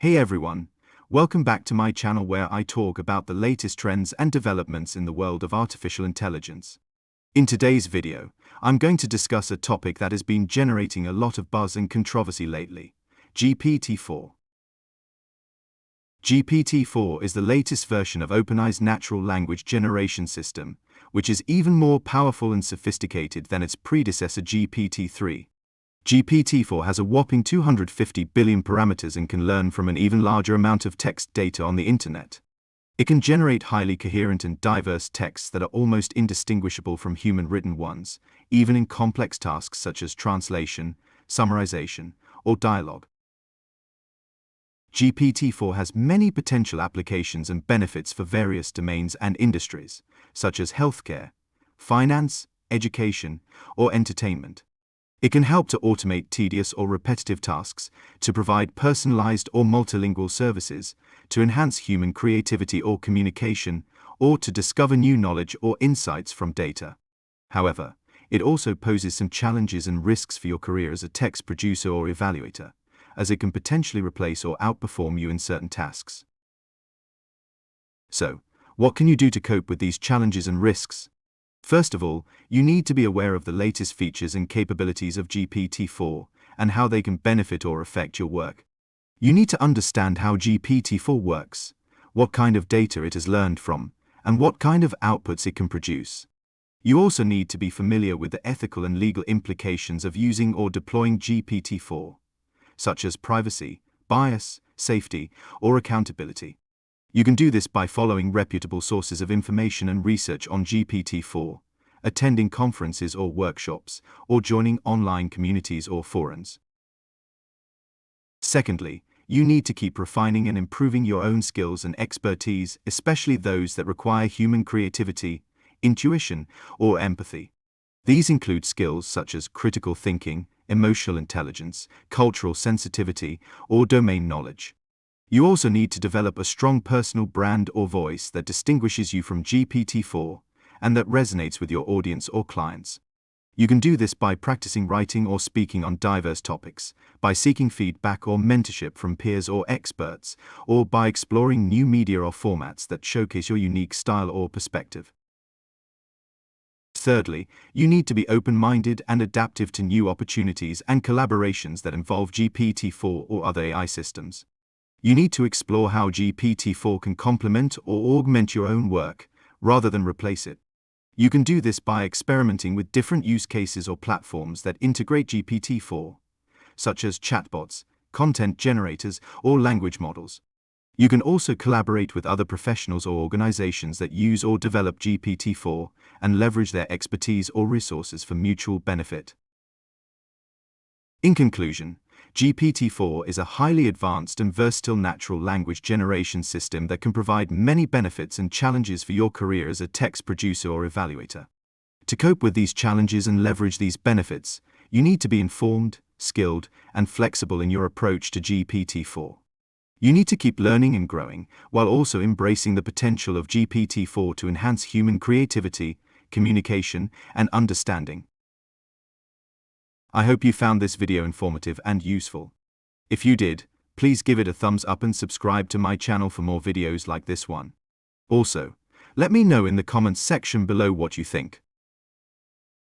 Hey everyone, welcome back to my channel where I talk about the latest trends and developments in the world of artificial intelligence. In today's video, I'm going to discuss a topic that has been generating a lot of buzz and controversy lately: GPT-4. GPT-4 is the latest version of OpenAI's natural language generation system, which is even more powerful and sophisticated than its predecessor GPT-3. GPT-4 has a whopping 250 billion parameters and can learn from an even larger amount of text data on the internet. It can generate highly coherent and diverse texts that are almost indistinguishable from human-written ones, even in complex tasks such as translation, summarization, or dialogue. GPT-4 has many potential applications and benefits for various domains and industries, such as healthcare, finance, education, or entertainment. It can help to automate tedious or repetitive tasks, to provide personalized or multilingual services, to enhance human creativity or communication, or to discover new knowledge or insights from data. However, it also poses some challenges and risks for your career as a text producer or evaluator, as it can potentially replace or outperform you in certain tasks. So, what can you do to cope with these challenges and risks? First of all, you need to be aware of the latest features and capabilities of GPT-4 and how they can benefit or affect your work. You need to understand how GPT-4 works, what kind of data it has learned from, and what kind of outputs it can produce. You also need to be familiar with the ethical and legal implications of using or deploying GPT-4, such as privacy, bias, safety, or accountability. You can do this by following reputable sources of information and research on GPT-4, attending conferences or workshops, or joining online communities or forums. Secondly, you need to keep refining and improving your own skills and expertise, especially those that require human creativity, intuition, or empathy. These include skills such as critical thinking, emotional intelligence, cultural sensitivity, or domain knowledge. You also need to develop a strong personal brand or voice that distinguishes you from GPT-4 and that resonates with your audience or clients. You can do this by practicing writing or speaking on diverse topics, by seeking feedback or mentorship from peers or experts, or by exploring new media or formats that showcase your unique style or perspective. Thirdly, you need to be open-minded and adaptive to new opportunities and collaborations that involve GPT-4 or other AI systems. You need to explore how GPT-4 can complement or augment your own work, rather than replace it. You can do this by experimenting with different use cases or platforms that integrate GPT-4, such as chatbots, content generators, or language models. You can also collaborate with other professionals or organizations that use or develop GPT-4 and leverage their expertise or resources for mutual benefit. In conclusion, GPT-4 is a highly advanced and versatile natural language generation system that can provide many benefits and challenges for your career as a text producer or evaluator. To cope with these challenges and leverage these benefits, you need to be informed, skilled, and flexible in your approach to GPT-4. You need to keep learning and growing, while also embracing the potential of GPT-4 to enhance human creativity, communication, and understanding. I hope you found this video informative and useful. If you did, please give it a thumbs up and subscribe to my channel for more videos like this one. Also, let me know in the comments section below what you think.